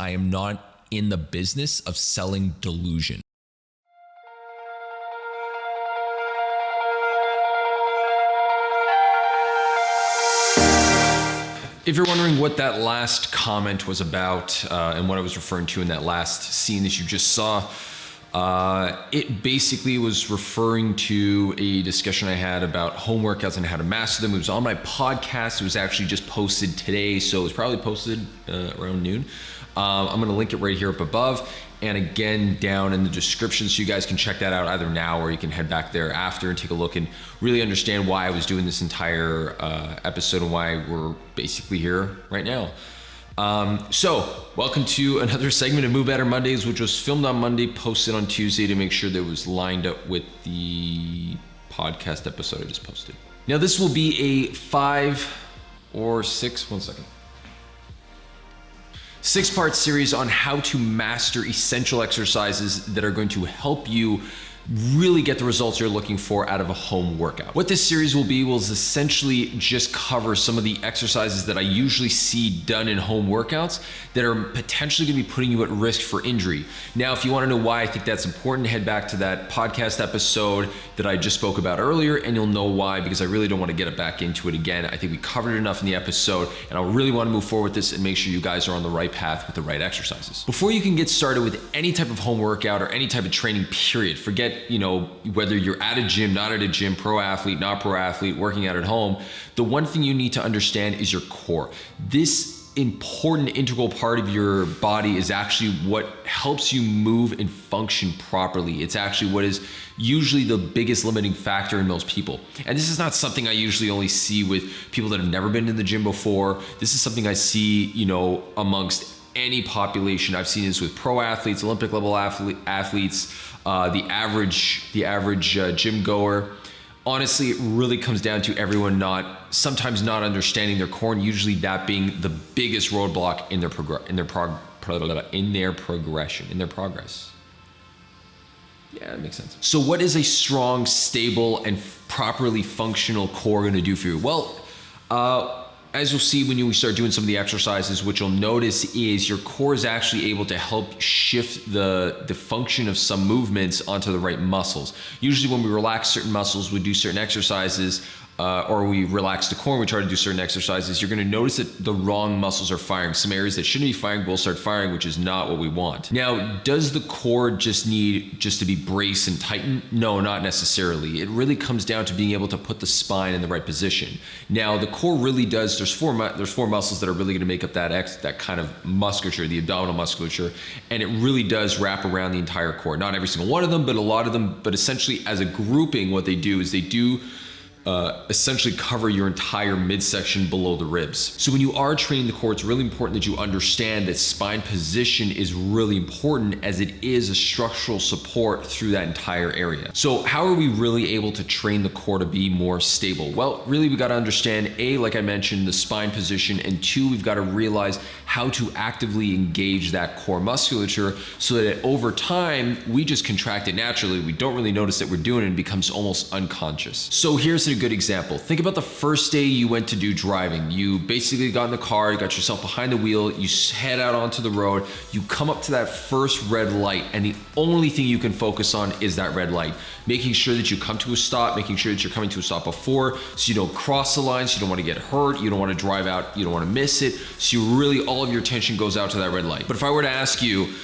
I am not in the business of selling delusion. If you're wondering what that last comment was about and what I was referring to in that last scene that you just saw, it basically was referring to a discussion I had about home workouts and how to master them. It was on my podcast. It was actually just posted today, so it was probably posted around noon. I'm going to link it right here up above and again down in the description, so you guys can check that out either now or you can head back there after and take a look and really understand why I was doing this entire episode and why we're basically here right now. So welcome to another segment of Move Better Mondays, which was filmed on Monday, posted on Tuesday to make sure that it was lined up with the podcast episode I just posted. Now this will be a 6-part series on how to master essential exercises that are going to help you really get the results you're looking for out of a home workout. What this series will be is essentially just cover some of the exercises that I usually see done in home workouts that are potentially going to be putting you at risk for injury. Now, if you want to know why I think that's important, head back to that podcast episode that I just spoke about earlier and you'll know why, because I really don't want to get it back into it again. I think we covered it enough in the episode and I really want to move forward with this and make sure you guys are on the right path with the right exercises. Before you can get started with any type of home workout or any type of training period, forget whether you're at a gym, not at a gym, pro athlete, not pro athlete, working out at home, the one thing you need to understand is your core. This important integral part of your body is actually what helps you move and function properly. It's actually what is usually the biggest limiting factor in most people. And this is not something I usually only see with people that have never been to the gym before. This is something I see, amongst any population. I've seen this with pro athletes, Olympic level athletes, the average gym goer. Honestly, it really comes down to everyone sometimes not understanding their core, and usually that being the biggest roadblock in their progress. Yeah, that makes sense. So what is a strong, stable, and properly functional core going to do for you? Well, as you'll see when you start doing some of the exercises, what you'll notice is your core is actually able to help shift the function of some movements onto the right muscles. Usually when we relax certain muscles, we do certain exercises, or we relax the core and we try to do certain exercises, you're going to notice that the wrong muscles are firing. Some areas that shouldn't be firing will start firing, which is not what we want. Now, does the core just need to be braced and tightened? No, not necessarily. It really comes down to being able to put the spine in the right position. Now, the core really does, there's four muscles that are really going to make up that kind of musculature, the abdominal musculature, and it really does wrap around the entire core. Not every single one of them, but a lot of them. But essentially, as a grouping, what they do is they do essentially cover your entire midsection below the ribs. So when you are training the core, it's really important that you understand that spine position is really important, as it is a structural support through that entire area. So how are we really able to train the core to be more stable? Well, really we got to understand, A, like I mentioned, the spine position, and 2, we've got to realize how to actively engage that core musculature so that over time we just contract it naturally. We don't really notice that we're doing it and it becomes almost unconscious. So here's a good example. Think about the first day you went to do driving. You basically got in the car, you got yourself behind the wheel, you head out onto the road, you come up to that first red light, and the only thing you can focus on is that red light. Making sure that you come to a stop, making sure that you're coming to a stop before, so you don't cross the line, so you don't want to get hurt, you don't want to drive out, you don't want to miss it, so you really, all of your attention goes out to that red light. But if I were to ask you,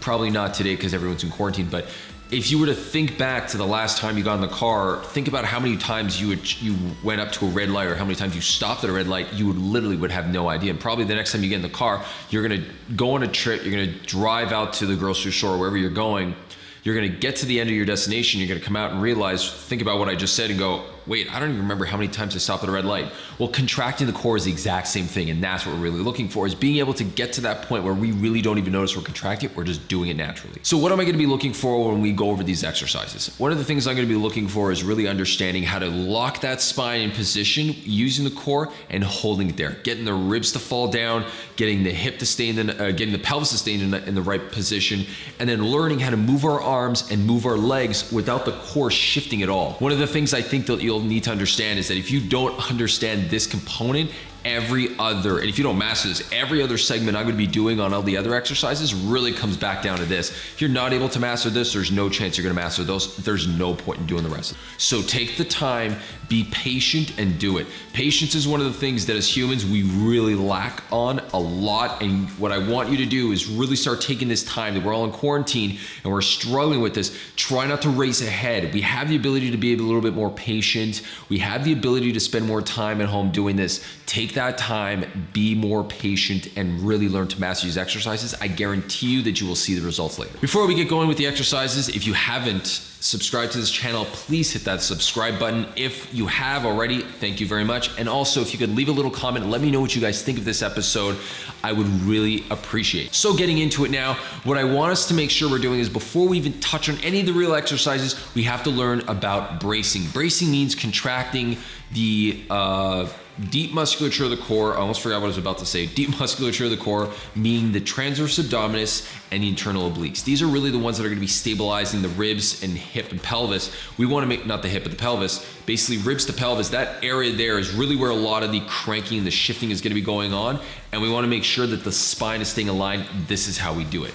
probably not today because everyone's in quarantine, but if you were to think back to the last time you got in the car, think about how many times you went up to a red light or how many times you stopped at a red light. You would have no idea. And probably the next time you get in the car, you're gonna go on a trip, you're gonna drive out to the grocery store, wherever you're going, you're gonna get to the end of your destination, you're gonna come out and realize, think about what I just said and go, wait, I don't even remember how many times I stopped at a red light. Well, contracting the core is the exact same thing, and that's what we're really looking for, is being able to get to that point where we really don't even notice we're contracting, we're just doing it naturally. So what am I gonna be looking for when we go over these exercises? One of the things I'm gonna be looking for is really understanding how to lock that spine in position using the core and holding it there, getting the ribs to fall down, getting the hip to stay getting the pelvis to stay in the right position, and then learning how to move our arms and move our legs without the core shifting at all. One of the things I think that you'll need to understand is that if you don't understand this component, every other, and if you don't master this, every other segment I'm gonna be doing on all the other exercises really comes back down to this. If you're not able to master this, there's no chance you're gonna master those. There's no point in doing the rest. So take the time, be patient, and do it. Patience is one of the things that as humans, we really lack on a lot. And what I want you to do is really start taking this time that we're all in quarantine and we're struggling with this. Try not to race ahead. We have the ability to be a little bit more patient. We have the ability to spend more time at home doing this. Take that time, be more patient, and really learn to master these exercises. I guarantee you that you will see the results later. Before we get going with the exercises, if you haven't subscribed to this channel, please hit that subscribe button. If you have already, thank you very much. And also, if you could leave a little comment, let me know what you guys think of this episode. I would really appreciate it. So getting into it now, what I want us to make sure we're doing is before we even touch on any of the real exercises, we have to learn about bracing. Bracing means contracting the deep musculature of the core. I almost forgot what I was about to say. Deep musculature of the core, meaning the transverse abdominis and the internal obliques. These are really the ones that are gonna be stabilizing the ribs and hip and pelvis. We wanna make, not the hip, but the pelvis, basically ribs to pelvis. That area there is really where a lot of the cranking and the shifting is gonna be going on. And we wanna make sure that the spine is staying aligned. This is how we do it.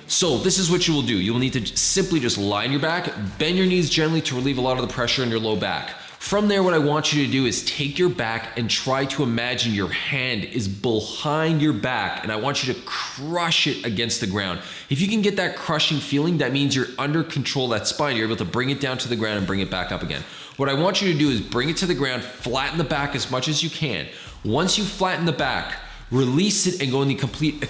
So this is what you will do. You will need to simply just lie on your back, bend your knees gently to relieve a lot of the pressure in your low back. From there, what I want you to do is take your back and try to imagine your hand is behind your back, and I want you to crush it against the ground. If you can get that crushing feeling, that means you're under control of that spine. You're able to bring it down to the ground and bring it back up again. What I want you to do is bring it to the ground, flatten the back as much as you can. Once you flatten the back, release it and go in the complete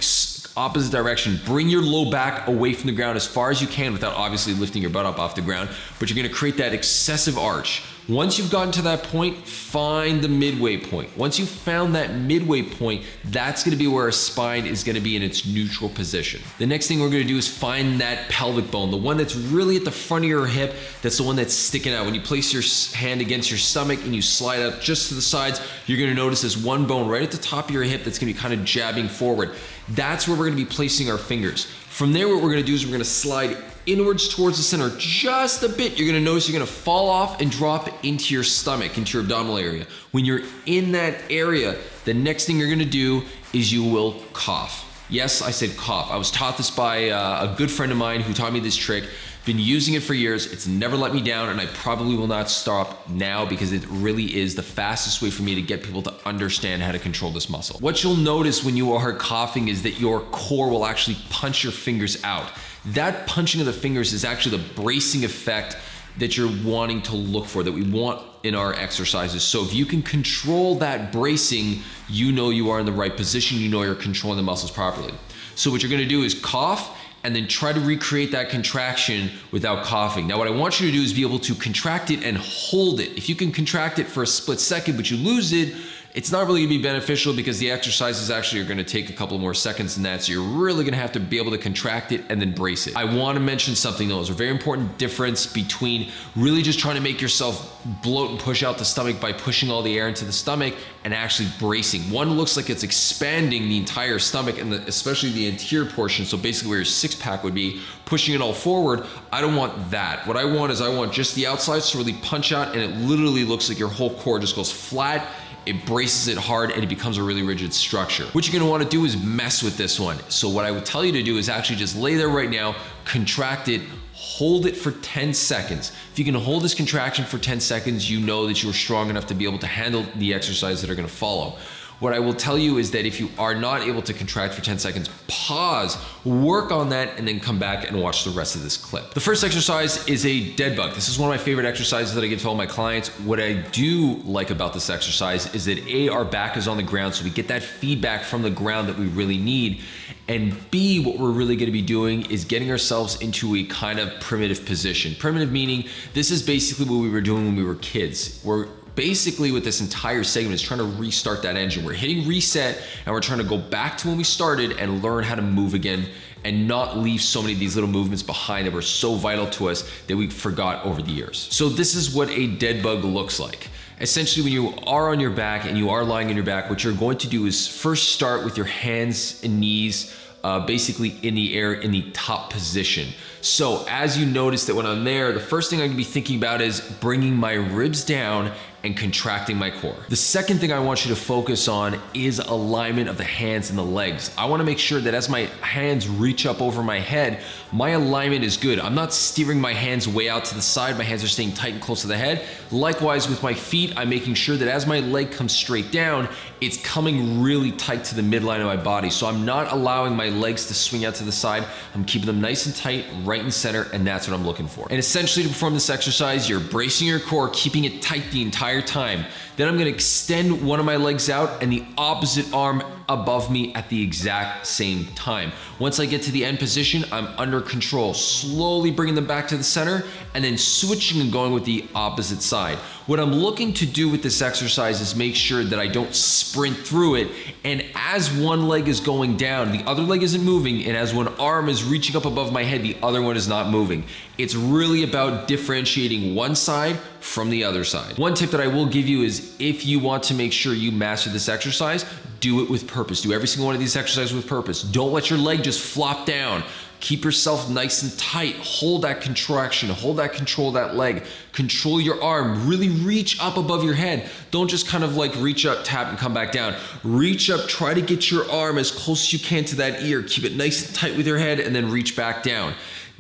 opposite direction. Bring your low back away from the ground as far as you can without obviously lifting your butt up off the ground, but you're gonna create that excessive arch. Once you've gotten to that point, find the midway point. Once you've found that midway point, that's gonna be where our spine is gonna be in its neutral position. The next thing we're gonna do is find that pelvic bone, the one that's really at the front of your hip, that's the one that's sticking out. When you place your hand against your stomach and you slide out just to the sides, you're gonna notice there's one bone right at the top of your hip that's gonna be kind of jabbing forward. That's where we're gonna be placing our fingers. From there, what we're gonna do is we're gonna slide inwards towards the center just a bit. You're gonna notice you're gonna fall off and drop into your stomach, into your abdominal area. When you're in that area, the next thing you're gonna do is you will cough. Yes, I said cough. I was taught this by a good friend of mine who taught me this trick. Been using it for years. It's never let me down, and I probably will not stop now because it really is the fastest way for me to get people to understand how to control this muscle. What you'll notice when you are coughing is that your core will actually punch your fingers out. That punching of the fingers is actually the bracing effect that you're wanting to look for, that we want in our exercises. So if you can control that bracing, you know you are in the right position, you know you're controlling the muscles properly. So what you're gonna do is cough, and then try to recreate that contraction without coughing. Now, what I want you to do is be able to contract it and hold it. If you can contract it for a split second, but you lose it, it's not really gonna be beneficial because the exercises actually are gonna take a couple more seconds than that. So you're really gonna have to be able to contract it and then brace it. I wanna mention something though. There's a very important difference between really just trying to make yourself bloat and push out the stomach by pushing all the air into the stomach and actually bracing. One looks like it's expanding the entire stomach and especially the anterior portion. So basically where your six pack would be, pushing it all forward. I don't want that. What I want is I want just the outsides to really punch out, and it literally looks like your whole core just goes flat. It braces it hard and it becomes a really rigid structure. What you're gonna wanna do is mess with this one. So what I would tell you to do is actually just lay there right now, contract it, hold it for 10 seconds. If you can hold this contraction for 10 seconds, you know that you're strong enough to be able to handle the exercises that are gonna follow. What I will tell you is that if you are not able to contract for 10 seconds, pause, work on that, and then come back and watch the rest of this clip. The first exercise is a dead bug. This is one of my favorite exercises that I give to all my clients. What I do like about this exercise is that A, our back is on the ground, so we get that feedback from the ground that we really need. And B, what we're really gonna be doing is getting ourselves into a kind of primitive position. Primitive meaning, this is basically what we were doing when we were kids. We're basically with this entire segment is trying to restart that engine. We're hitting reset and we're trying to go back to when we started and learn how to move again and not leave so many of these little movements behind that were so vital to us that we forgot over the years. So this is what a dead bug looks like. Essentially, when you are on your back and you are lying on your back, what you're going to do is first start with your hands and knees basically in the air in the top position. So as you notice that when I'm there, the first thing I'm gonna be thinking about is bringing my ribs down and contracting my core. The second thing I want you to focus on is alignment of the hands and the legs. I want to make sure that as my hands reach up over my head, my alignment is good. I'm not steering my hands way out to the side. My hands are staying tight and close to the head. Likewise with my feet, I'm making sure that as my leg comes straight down, it's coming really tight to the midline of my body. So I'm not allowing my legs to swing out to the side. I'm keeping them nice and tight, right in center, and that's what I'm looking for. And essentially to perform this exercise, you're bracing your core, keeping it tight the entire time. Then I'm gonna extend one of my legs out and the opposite arm above me at the exact same time. Once I get to the end position, I'm under control, slowly bringing them back to the center and then switching and going with the opposite side. What I'm looking to do with this exercise is make sure that I don't sprint through it, and as one leg is going down, the other leg isn't moving, and as one arm is reaching up above my head, the other one is not moving. It's really about differentiating one side from the other side. One tip that I will give you is if you want to make sure you master this exercise, do it with purpose. Do every single one of these exercises with purpose. Don't let your leg just flop down. Keep yourself nice and tight. Hold that contraction, hold that control of that leg. Control your arm, really reach up above your head. Don't just kind of like reach up, tap, and come back down. Reach up, try to get your arm as close as you can to that ear. Keep it nice and tight with your head and then reach back down.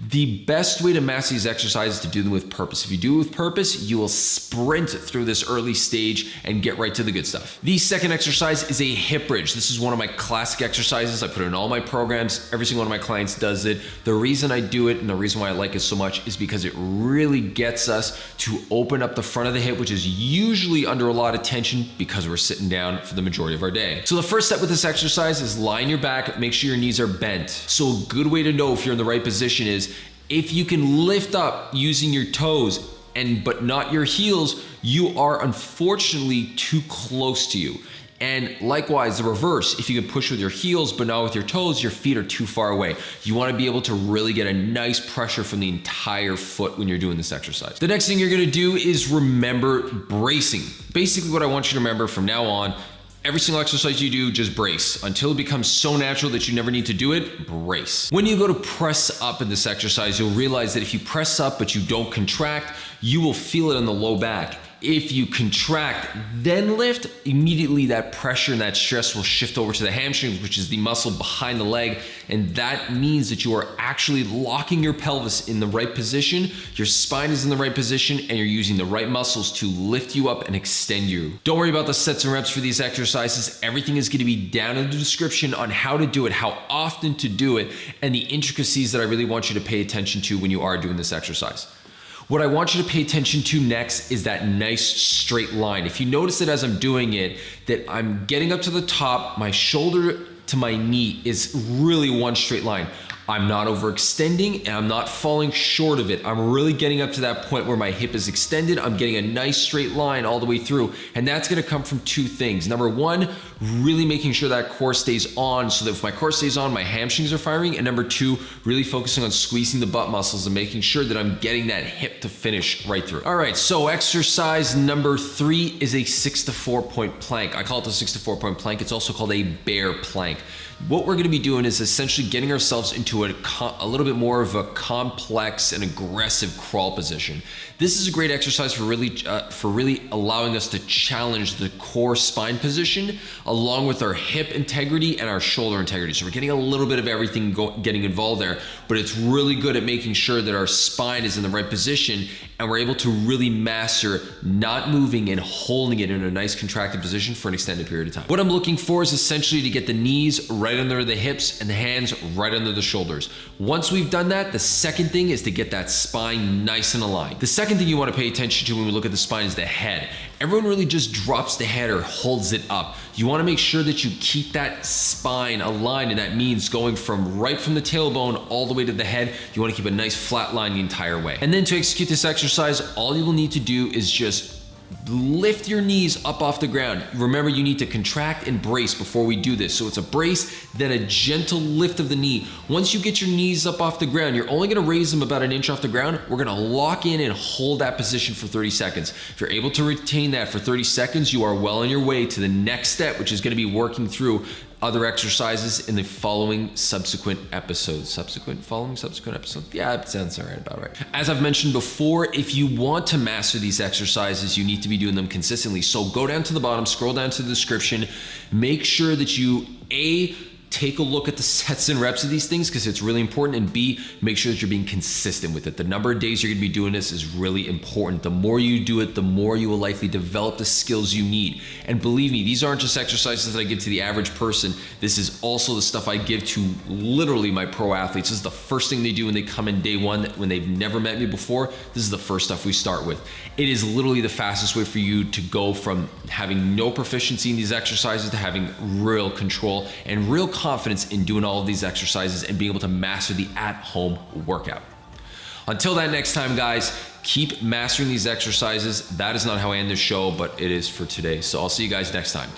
The best way to master these exercises is to do them with purpose. If you do it with purpose, you will sprint through this early stage and get right to the good stuff. The second exercise is a hip bridge. This is one of my classic exercises. I put it in all my programs. Every single one of my clients does it. The reason I do it and the reason why I like it so much is because it really gets us to open up the front of the hip, which is usually under a lot of tension because we're sitting down for the majority of our day. So the first step with this exercise is lie on your back, make sure your knees are bent. So a good way to know if you're in the right position is if you can lift up using your toes but not your heels, you are unfortunately too close to you. And likewise, the reverse, if you can push with your heels but not with your toes, your feet are too far away. You want to be able to really get a nice pressure from the entire foot when you're doing this exercise. The next thing you're going to do is remember bracing. Basically what I want you to remember from now on, every single exercise you do, just brace. Until it becomes so natural that you never need to do it, brace. When you go to press up in this exercise, you'll realize that if you press up but you don't contract, you will feel it on the low back. If you contract, then lift, immediately that pressure and that stress will shift over to the hamstrings, which is the muscle behind the leg. And that means that you are actually locking your pelvis in the right position, your spine is in the right position, and you're using the right muscles to lift you up and extend you. Don't worry about the sets and reps for these exercises. Everything is going to be down in the description on how to do it, how often to do it, and the intricacies that I really want you to pay attention to when you are doing this exercise. What I want you to pay attention to next is that nice straight line. If you notice that as I'm doing it, that I'm getting up to the top, my shoulder to my knee is really one straight line. I'm not overextending and I'm not falling short of it. I'm really getting up to that point where my hip is extended. I'm getting a nice straight line all the way through. And that's gonna come from two things. Number one, really making sure that core stays on so that if my core stays on, my hamstrings are firing. And number two, really focusing on squeezing the butt muscles and making sure that I'm getting that hip to finish right through. All right, so exercise number 3 is a 6 to 4 point plank. I call it the 6 to 4 point plank. It's also called a bear plank. What we're gonna be doing is essentially getting ourselves into a little bit more of a complex and aggressive crawl position. This is a great exercise for really allowing us to challenge the core spine position along with our hip integrity and our shoulder integrity. So we're getting a little bit of everything getting involved there, but it's really good at making sure that our spine is in the right position and we're able to really master not moving and holding it in a nice contracted position for an extended period of time. What I'm looking for is essentially to get the knees right under the hips and the hands right under the shoulders. Once we've done that, the second thing is to get that spine nice and aligned. The second thing you want to pay attention to when we look at the spine is the head. Everyone really just drops the head or holds it up. You want to make sure that you keep that spine aligned, and that means going from right from the tailbone all the way to the head. You want to keep a nice flat line the entire way. And then to execute this exercise, all you will need to do is just lift your knees up off the ground. Remember, you need to contract and brace before we do this. So it's a brace, then a gentle lift of the knee. Once you get your knees up off the ground, you're only gonna raise them about an inch off the ground. We're gonna lock in and hold that position for 30 seconds. If you're able to retain that for 30 seconds, you are well on your way to the next step, which is gonna be working through other exercises in the following subsequent episodes. Subsequent episodes? Yeah, it sounds about right. As I've mentioned before, if you want to master these exercises, you need to be doing them consistently. So go down to the bottom, scroll down to the description, make sure that you, take a look at the sets and reps of these things because it's really important, and B, make sure that you're being consistent with it. The number of days you're gonna be doing this is really important. The more you do it, the more you will likely develop the skills you need. And believe me, these aren't just exercises that I give to the average person. This is also the stuff I give to literally my pro athletes. This is the first thing they do when they come in day one, when they've never met me before. This is the first stuff we start with. It is literally the fastest way for you to go from having no proficiency in these exercises to having real control and real confidence in doing all of these exercises and being able to master the at-home workout. Until that next time, guys, keep mastering these exercises. That is not how I end this show, but it is for today. So I'll see you guys next time.